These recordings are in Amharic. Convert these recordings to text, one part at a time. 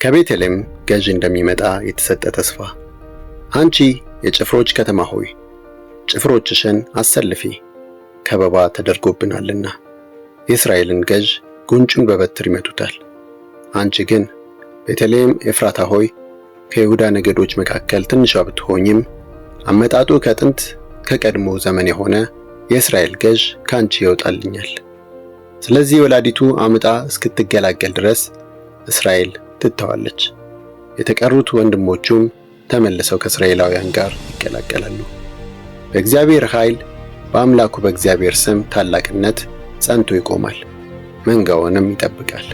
ከቤተልሔም ገዥ እንደሚመጣ የተሰጠ ተስፋ። አንቺ የጭፍሮች ከተማ ሆይ ጭፍሮችሽን አሰልፊ፣ ከበባ ተደርጎብናልና የእስራኤልን ገዥ ጉንጩን በበትር ይመቱታል። አንቺ ግን ቤተልሔም ኤፍራታ ሆይ ከይሁዳ ነገዶች መካከል ትንሿ ብትሆኝም አመጣጡ ከጥንት ከቀድሞ ዘመን የሆነ የእስራኤል ገዥ ካንቺ ይወጣልኛል። ስለዚህ ወላዲቱ አምጣ እስክትገላገል ድረስ እስራኤል ትተዋለች። የተቀሩት ወንድሞቹም ተመልሰው ከእስራኤላውያን ጋር ይቀላቀላሉ። በእግዚአብሔር ኃይል በአምላኩ በእግዚአብሔር ስም ታላቅነት ጸንቶ ይቆማል፣ መንጋውንም ይጠብቃል።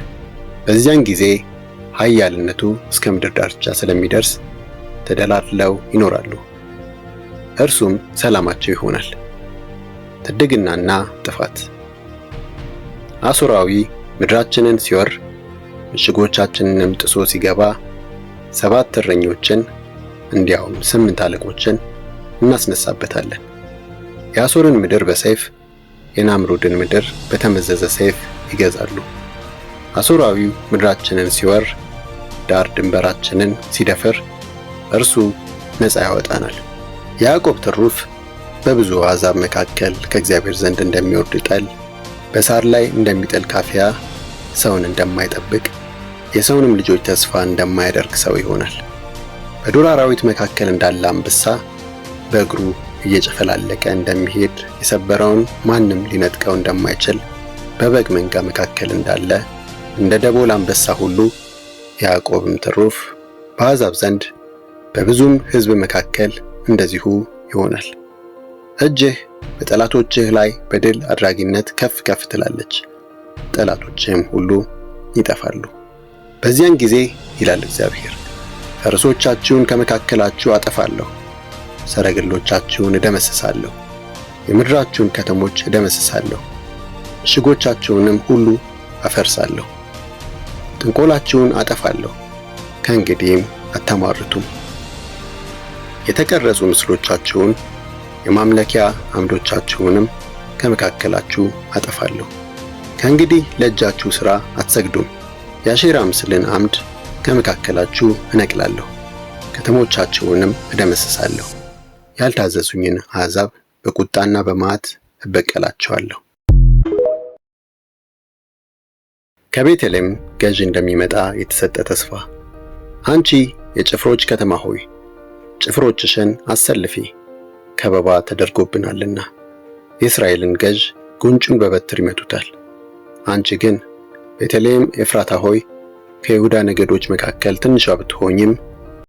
በዚያን ጊዜ ኃያልነቱ እስከ ምድር ዳርቻ ስለሚደርስ ተደላድለው ይኖራሉ። እርሱም ሰላማቸው ይሆናል። ትድግናና ጥፋት። አሦራዊ ምድራችንን ሲወር ምሽጎቻችንንም ጥሶ ሲገባ 7 እረኞችን እንዲያውም 8 አለቆችን እናስነሳበታለን። የአሦርን ምድር በሰይፍ የናምሩድን ምድር በተመዘዘ ሰይፍ ይገዛሉ። አሦራዊው ምድራችንን ሲወር ዳር ድንበራችንን ሲደፍር እርሱ ነፃ ያወጣናል። ያዕቆብ ትሩፍ በብዙ አሕዛብ መካከል ከእግዚአብሔር ዘንድ እንደሚወርድ ጠል፣ በሳር ላይ እንደሚጥል ካፊያ፣ ሰውን እንደማይጠብቅ የሰውንም ልጆች ተስፋ እንደማያደርግ ሰው ይሆናል። በዱር አራዊት መካከል እንዳለ አንበሳ በእግሩ እየጨፈላለቀ እንደሚሄድ የሰበረውን ማንም ሊነጥቀው እንደማይችል በበግ መንጋ መካከል እንዳለ እንደ ደቦል አንበሳ ሁሉ ያዕቆብም ትሩፍ በአሕዛብ ዘንድ በብዙም ሕዝብ መካከል እንደዚሁ ይሆናል። እጅህ በጠላቶችህ ላይ በድል አድራጊነት ከፍ ከፍ ትላለች፣ ጠላቶችህም ሁሉ ይጠፋሉ። በዚያን ጊዜ ይላል እግዚአብሔር፣ ፈረሶቻችሁን ከመካከላችሁ አጠፋለሁ፣ ሰረገሎቻችሁን እደመስሳለሁ፣ የምድራችሁን ከተሞች እደመስሳለሁ፣ ምሽጎቻችሁንም ሁሉ አፈርሳለሁ። ጥንቆላችሁን አጠፋለሁ፣ ከእንግዲህም አታማርቱም። የተቀረጹ ምስሎቻችሁን የማምለኪያ አምዶቻችሁንም ከመካከላችሁ አጠፋለሁ። ከእንግዲህ ለእጃችሁ ሥራ አትሰግዱም። የአሼራ ምስልን አምድ ከመካከላችሁ እነቅላለሁ፣ ከተሞቻችሁንም እደመስሳለሁ። ያልታዘዙኝን አሕዛብ በቁጣና በመዓት እበቀላቸዋለሁ። ከቤተልሔም ገዥ እንደሚመጣ የተሰጠ ተስፋ። አንቺ የጭፍሮች ከተማ ሆይ ጭፍሮችሽን አሰልፊ፣ ከበባ ተደርጎብናልና የእስራኤልን ገዥ ጉንጩን በበትር ይመቱታል። አንቺ ግን ቤተልሔም ኤፍራታ ሆይ ከይሁዳ ነገዶች መካከል ትንሿ ብትሆኝም